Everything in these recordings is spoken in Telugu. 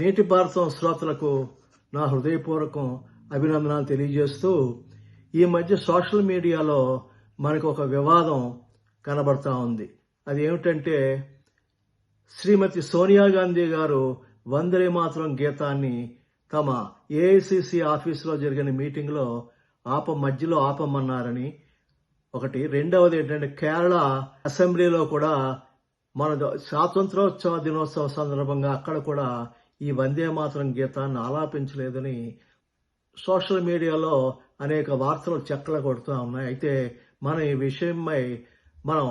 నేటి భారతం శ్రోతలకు నా హృదయపూర్వకం అభినందనలు తెలియజేస్తూ ఈ మధ్య సోషల్ మీడియాలో మనకు ఒక వివాదం కనబడతా ఉంది. అది ఏమిటంటే శ్రీమతి సోనియా గాంధీ గారు వందే మాతరం గీతాన్ని తమ ఏఐసిసి ఆఫీసులో జరిగిన మీటింగ్లో మధ్యలో ఆపమన్నారని ఒకటి. రెండవది ఏంటంటే కేరళ అసెంబ్లీలో కూడా మన స్వాతంత్రోత్సవ దినోత్సవ సందర్భంగా అక్కడ కూడా ఈ వందే మాతరం గీతాన్ని ఆలాపించలేదని సోషల్ మీడియాలో అనేక వార్తలు చక్కలు కొడుతూ ఉన్నాయి. అయితే మనం ఈ విషయమై మనం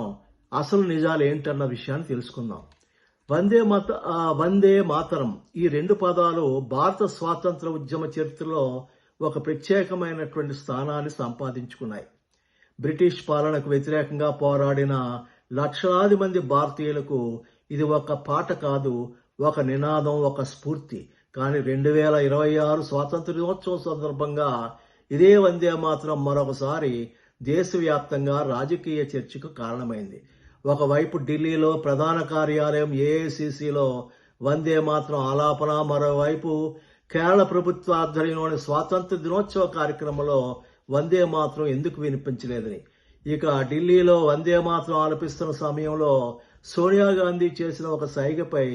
అసలు నిజాలు ఏంటన్న విషయాన్ని తెలుసుకుందాం. వందే మాతరం ఈ రెండు పదాలు భారత స్వాతంత్ర ఉద్యమ చరిత్రలో ఒక ప్రత్యేకమైనటువంటి స్థానాన్ని సంపాదించుకున్నాయి. బ్రిటిష్ పాలనకు వ్యతిరేకంగా పోరాడిన లక్షలాది మంది భారతీయులకు ఇది ఒక పాట కాదు, ఒక నినాదం, ఒక స్ఫూర్తి. కానీ 2026 స్వాతంత్ర దినోత్సవం సందర్భంగా ఇదే వందే మాత్రం మరొకసారి దేశవ్యాప్తంగా రాజకీయ చర్చకు కారణమైంది. ఒకవైపు ఢిల్లీలో ప్రధాన కార్యాలయం ఏఐసిసిలో వందే మాత్రం ఆలాపన, మరోవైపు కేరళ ప్రభుత్వ ఆధ్వర్యంలోని స్వాతంత్ర దినోత్సవ కార్యక్రమంలో వందే మాత్రం ఎందుకు వినిపించలేదని. ఇక ఢిల్లీలో వందే మాత్రం ఆలపిస్తున్న సమయంలో సోనియా గాంధీ చేసిన ఒక సైగపై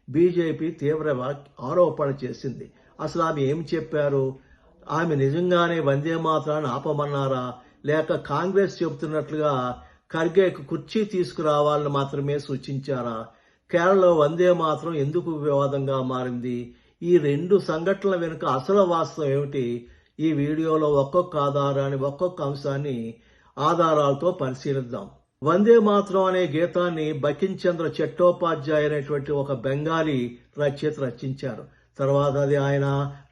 బీజేపీ తీవ్ర ఆరోపణ చేసింది. అసలు ఆమె ఏం చెప్పారు? ఆమె నిజంగానే వందే మాత్రాన్ని ఆపమన్నారా, లేక కాంగ్రెస్ చెబుతున్నట్లుగా ఖర్గేకు కుర్చీ తీసుకురావాలని మాత్రమే సూచించారా? కేరళలో వందే మాత్రం ఎందుకు వివాదంగా మారింది? ఈ రెండు సంఘటనల వెనుక అసలు వాస్తవం ఏమిటి? ఈ వీడియోలో ఒక్కొక్క అంశాన్ని ఆధారాలతో పరిశీలిద్దాం. వందే మాతరం అనే గీతాన్ని బకించంద్ర చట్టోపాధ్యాయ అనేటువంటి ఒక బెంగాలీ రచయిత రచించారు. తర్వాత అది ఆయన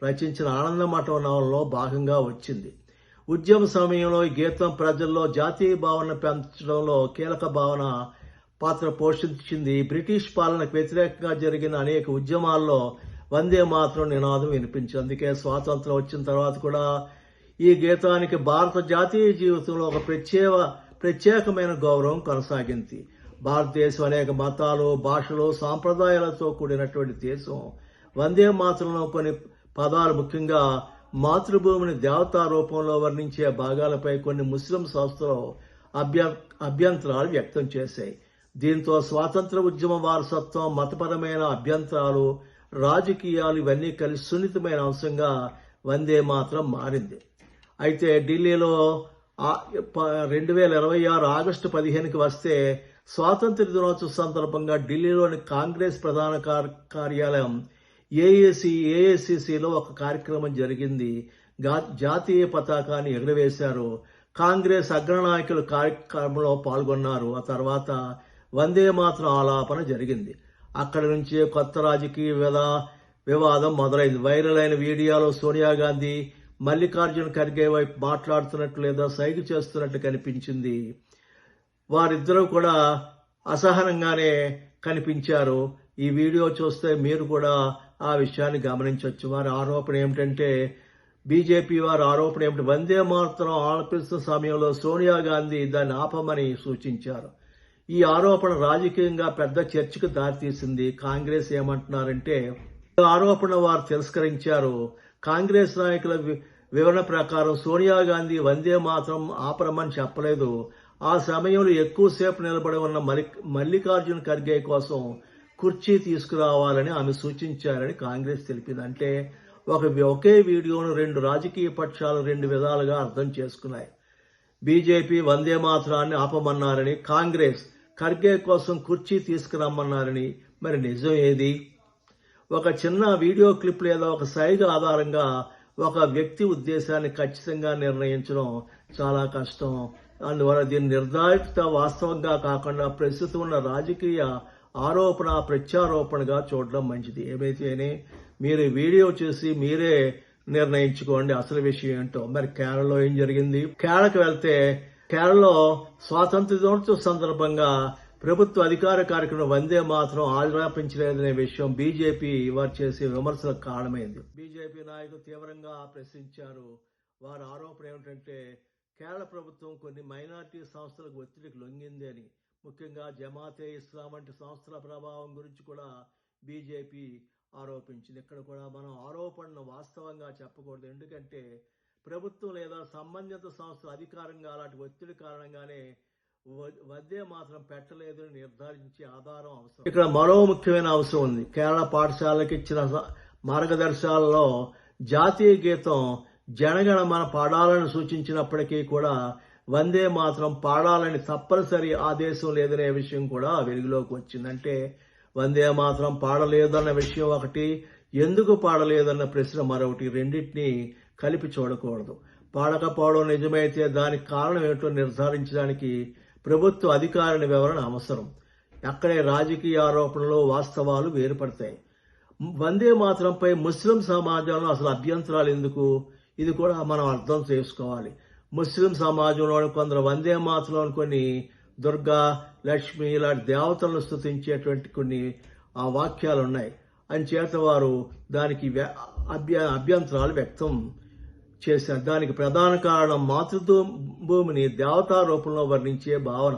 రచించిన ఆనందమఠం నవలలో భాగంగా వచ్చింది. ఉద్యమ సమయంలో ఈ గీతం ప్రజల్లో జాతీయ భావన పెంచడంలో కీలక పాత్ర పోషించింది. బ్రిటిష్ పాలనకు వ్యతిరేకంగా జరిగిన అనేక ఉద్యమాల్లో వందే మాతరం నినాదం వినిపించింది. అందుకే స్వాతంత్రం వచ్చిన తర్వాత కూడా ఈ గీతానికి భారత జాతీయ జీవితంలో ఒక ప్రత్యేకమైన గౌరవం కొనసాగింది. భారతదేశం అనేక మతాలు, భాషలు, సాంప్రదాయాలతో కూడినటువంటి దేశం. వందే మాతరంలో కొన్ని పదాలు, ముఖ్యంగా మాతృభూమిని దేవతా రూపంలో వర్ణించే భాగాలపై కొన్ని ముస్లిం సంస్థలు అభ్యంతరాలు వ్యక్తం చేశాయి. దీంతో స్వాతంత్ర ఉద్యమ వారసత్వం, మతపరమైన అభ్యంతరాలు, రాజకీయాలు ఇవన్నీ కలిసి సున్నితమైన అంశంగా వందే మాతరం మారింది. అయితే ఢిల్లీలో 2026 ఆగస్టు 15కి వస్తే స్వాతంత్ర దినోత్సవ సందర్భంగా ఢిల్లీలోని కాంగ్రెస్ ప్రధాన కార్యాలయం ఏఐసిసిలో ఒక కార్యక్రమం జరిగింది. జాతీయ పతాకాన్ని ఎగురవేశారు. కాంగ్రెస్ అగ్రనాయకులు కార్యక్రమంలో పాల్గొన్నారు. ఆ తర్వాత వందే మాతరం ఆలాపన జరిగింది. అక్కడి నుంచే కొత్త రాజకీయ వివాదం మొదలైంది. వైరల్ అయిన వీడియోలో సోనియా గాంధీ మల్లికార్జున ఖర్గే వైపు మాట్లాడుతున్నట్లు లేదా సైగ చేస్తున్నట్లు కనిపించింది. వారిద్దరూ కూడా అసహనంగానే కనిపించారు. ఈ వీడియో చూస్తే మీరు కూడా ఆ విషయాన్ని గమనించవచ్చు. వారి ఆరోపణ ఏమిటంటే, బీజేపీ వారి ఆరోపణ ఏమిటి, వందే మాతరం ఆలపిస్తున్న సమయంలో సోనియా గాంధీ దాన్ని ఆపమని సూచించారు. ఈ ఆరోపణ రాజకీయంగా పెద్ద చర్చకు దారితీసింది. కాంగ్రెస్ ఏమంటున్నారంటే, ఆరోపణ వారు తిరస్కరించారు. కాంగ్రెస్ నాయకుల వివరణ ప్రకారం సోనియా గాంధీ వందే మాత్రం ఆపరమని చెప్పలేదు. ఆ సమయంలో ఎక్కువసేపు నిలబడి ఉన్న మల్లికార్జున ఖర్గే కోసం కుర్చీ తీసుకురావాలని ఆమె సూచించారని కాంగ్రెస్ తెలిపింది. అంటే ఒకే వీడియోను రెండు రాజకీయ పక్షాలు రెండు విధాలుగా అర్థం చేసుకున్నాయి. బీజేపీ వందే మాత్రాన్ని ఆపమన్నారని, కాంగ్రెస్ ఖర్గే కోసం కుర్చీ తీసుకురమ్మన్నారని. మరి నిజం ఏది? ఒక చిన్న వీడియో క్లిప్ లేదా ఒక సైగ ఆధారంగా ఒక వ్యక్తి ఉద్దేశాన్ని ఖచ్చితంగా నిర్ణయించడం చాలా కష్టం. అందువల్ల దీన్ని నిర్ధారిత వాస్తవంగా కాకుండా ప్రస్తుతం ఉన్న రాజకీయ ఆరోపణ ప్రత్యారోపణగా చూడడం మంచిది. ఏమైతేనే మీరు వీడియో చూసి మీరే నిర్ణయించుకోండి అసలు విషయం ఏంటో. మరి కేరళలో ఏం జరిగింది? కేరళకు వెళ్తే కేరళలో స్వాతంత్ర దినోత్సవం సందర్భంగా ప్రభుత్వ అధికార కార్యక్రమం వందే మాత్రం ఆలాపించలేదనే విషయం బీజేపీ వారు చేసే విమర్శలకు కారణమైంది. బీజేపీ నాయకులు తీవ్రంగా ప్రశ్నించారు. వారి ఆరోపణ ఏమిటంటే, కేరళ ప్రభుత్వం కొన్ని మైనారిటీ సంస్థలకు ఒత్తిడికి లొంగింది అని. ముఖ్యంగా జమాతే ఇస్లాం వంటి సంస్థల ప్రభావం గురించి కూడా బీజేపీ ఆరోపించింది. ఇక్కడ కూడా మనం ఆరోపణను వాస్తవంగా చెప్పకూడదు. ఎందుకంటే ప్రభుత్వం లేదా సంబంధిత సంస్థల అధికారంగా అలాంటి ఒత్తిడి కారణంగానే వందే మాత్రం పెట్టలేదని నిర్ధారించే ఆధారం అవసరం. ఇక్కడ మరో ముఖ్యమైన అవసరం ఉంది. కేరళ పాఠశాలకు ఇచ్చిన మార్గదర్శకాలలో జాతీయ గీతం జనగణమన పాడాలని సూచించినప్పటికీ కూడా వందే మాత్రం పాడాలని తప్పనిసరి ఆదేశం లేదనే విషయం కూడా వెలుగులోకి వచ్చిందంటే వందే మాత్రం పాడలేదన్న విషయం ఒకటి, ఎందుకు పాడలేదన్న ప్రశ్న మరొకటి, రెండింటినీ కలిపి చూడకూడదు. పాడకపోవడం నిజమైతే దానికి కారణం ఏమిటో నిర్ధారించడానికి ప్రభుత్వ అధికారుల వివరణ అవసరం. అక్కడే రాజకీయ ఆరోపణలు వాస్తవాలు వేరుపడతాయి. వందే మాత్రంపై ముస్లిం సమాజంలో అసలు అభ్యంతరాలు ఎందుకు? ఇది కూడా మనం అర్థం చేసుకోవాలి. ముస్లిం సమాజంలోని కొందరు వందే మాత్రంలోని కొన్ని దుర్గా, లక్ష్మి ఇలాంటి దేవతలను స్తుతించేటువంటి కొన్ని ఆ వాక్యాలు ఉన్నాయి. అంచేత వారు దానికి అభ్యంతరాలు వ్యక్తం చేశారు. దానికి ప్రధాన కారణం మాతృభూమిని దేవతా రూపంలో వర్ణించే భావన.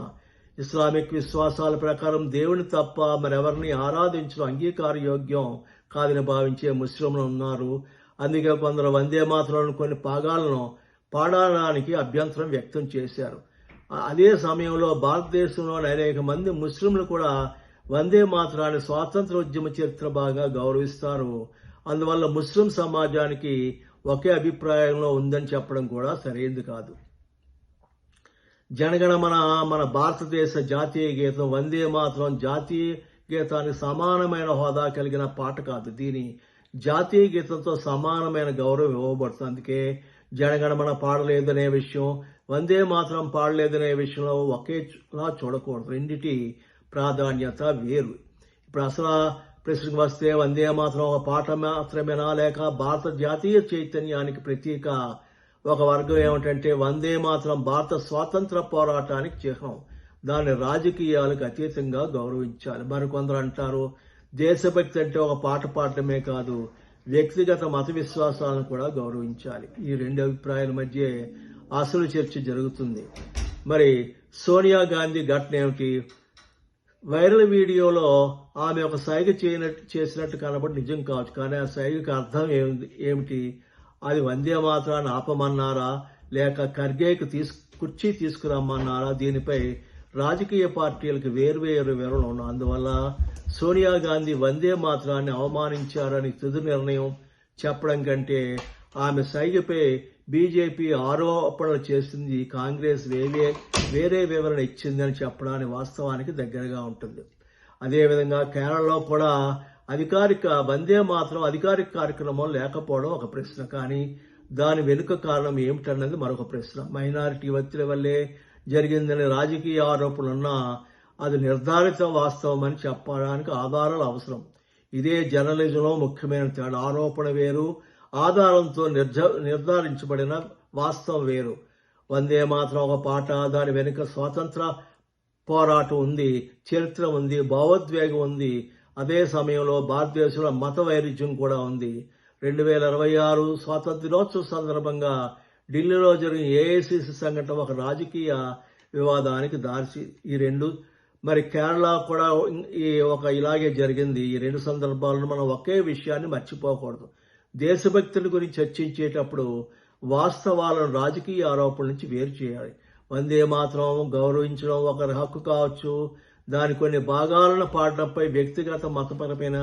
ఇస్లామిక్ విశ్వాసాల ప్రకారం దేవుని తప్ప మరెవరిని ఆరాధించడం అంగీకారయోగ్యం కాదని భావించే ముస్లింలు ఉన్నారు. అందుకే కొందరు వందే మాత్రంలోని కొన్ని భాగాలను పాడడానికి అభ్యంతరం వ్యక్తం చేశారు. అదే సమయంలో భారతదేశంలోని అనేక మంది ముస్లింలు కూడా వందే మాత్రాన్ని స్వాతంత్ర ఉద్యమ చరిత్ర బాగా గౌరవిస్తారు. అందువల్ల ముస్లిం సమాజానికి ఒకే అభిప్రాయంలో ఉందని చెప్పడం కూడా సరైనది కాదు. జనగణమన మన భారతదేశ జాతీయ గీతం. వందే మాత్రం జాతీయ గీతానికి సమానమైన హోదా కలిగిన పాట కాదు. దీని జాతీయ గీతంతో సమానమైన గౌరవం ఇవ్వబడుతుంది. అందుకే జనగణమన పాడలేదనే విషయం, వందే మాత్రం పాడలేదనే విషయంలో ఒకేలా చూడకూడదు. రెండిటి ప్రాధాన్యత వేరు. ఇప్పుడు అసలు ప్రశ్నకు వస్తే వందే మాత్రం ఒక పాట మాత్రమేనా, లేక భారత జాతీయ చైతన్యానికి ప్రతీక? ఒక వర్గం ఏమిటంటే వందే మాత్రం భారత స్వాతంత్ర పోరాటానికి చిహ్నం, దాన్ని రాజకీయాలకు అతీతంగా గౌరవించాలి. మరికొందరు అంటారు దేశభక్తి అంటే ఒక పాట పాడటమే కాదు, వ్యక్తిగత మత విశ్వాసాలను కూడా గౌరవించాలి. ఈ రెండు అభిప్రాయాల మధ్య అసలు చర్చ జరుగుతుంది. మరి సోనియా గాంధీ ఘటన ఏమిటి? వైరల్ వీడియోలో ఆమె ఒక సైగ చేసినట్టు కనబడి నిజం కావచ్చు, కానీ ఆ సైగకి అర్థం ఏమిటి? అది వందే మాత్రాన్ని ఆపమన్నారా, లేక ఖర్గేకి కుర్చీ తీసుకురమ్మన్నారా? దీనిపై రాజకీయ పార్టీలకు వేర్వేరు వివరణలు ఉన్నాయి. అందువల్ల సోనియా గాంధీ వందే మాత్రాన్ని అవమానించారని తుది నిర్ణయం చెప్పడం కంటే ఆమె సైగపై బీజేపీ ఆరోపణలు చేసింది, కాంగ్రెస్ వేరే వివరణ ఇచ్చిందని చెప్పడానికి వాస్తవానికి దగ్గరగా ఉంటుంది. అదేవిధంగా కేరళలో కూడా అధికారిక వందే మాత్రం అధికారిక కార్యక్రమం లేకపోవడం ఒక ప్రశ్న, కానీ దాని వెనుక కారణం ఏమిటన్నది మరొక ప్రశ్న. మైనారిటీ ఒత్తిడి వల్లే జరిగిందని రాజకీయ ఆరోపణలున్నా అది నిర్ధారిత వాస్తవం అని చెప్పడానికి ఆధారాలు అవసరం. ఇదే జర్నలిజంలో ముఖ్యమైన తేడా. ఆరోపణ వేరు, ఆధారంతో నిర్ధారించబడిన వాస్తవం వేరు. వందే మాత్రం ఒక పాట, దాని వెనుక స్వాతంత్ర పోరాటం ఉంది, చరిత్ర ఉంది, భావోద్వేగం ఉంది. అదే సమయంలో భారతదేశంలో మత వైరుధ్యం కూడా ఉంది. 2026 స్వాతంత్ర దినోత్సవం సందర్భంగా ఢిల్లీలో జరిగిన ఏఐసిసి సంఘటన ఒక రాజకీయ వివాదానికి దారి. ఈ రెండు మరి కేరళ కూడా ఇలాగే జరిగింది. ఈ రెండు సందర్భాలను మనం ఒకే విషయాన్ని మర్చిపోకూడదు. దేశభక్తుల గురించి చర్చించేటప్పుడు వాస్తవాలను రాజకీయ ఆరోపణల నుంచి వేరు చేయాలి. వందే మాత్రం గౌరవించడం ఒకరి హక్కు కావచ్చు, దాని కొన్ని భాగాలను పాడడంపై వ్యక్తిగత మతపరమైన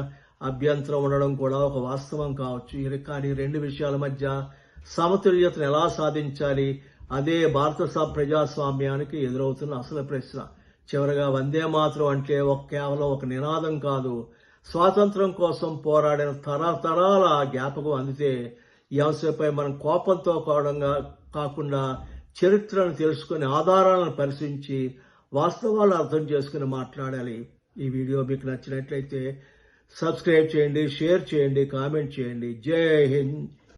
అభ్యంతరం ఉండడం కూడా ఒక వాస్తవం కావచ్చు. కానీ రెండు విషయాల మధ్య సమతుల్యతను ఎలా సాధించాలి? అదే భారత ప్రజాస్వామ్యానికి ఎదురవుతున్న అసలు ప్రశ్న. చివరగా వందే మాత్రం అంటే కేవలం ఒక నినాదం కాదు, స్వాతంత్రం కోసం పోరాడిన తరతరాల జ్ఞాపకం. అందితే ఈ అంశంపై మనం కోపంతో కాకుండా చరిత్రను తెలుసుకుని ఆధారాలను పరిశీలించి వాస్తవాలు అర్థం చేసుకుని మాట్లాడాలి. ఈ వీడియో మీకు నచ్చినట్లయితే సబ్స్క్రైబ్ చేయండి, షేర్ చేయండి, కామెంట్ చేయండి. జై హింద్.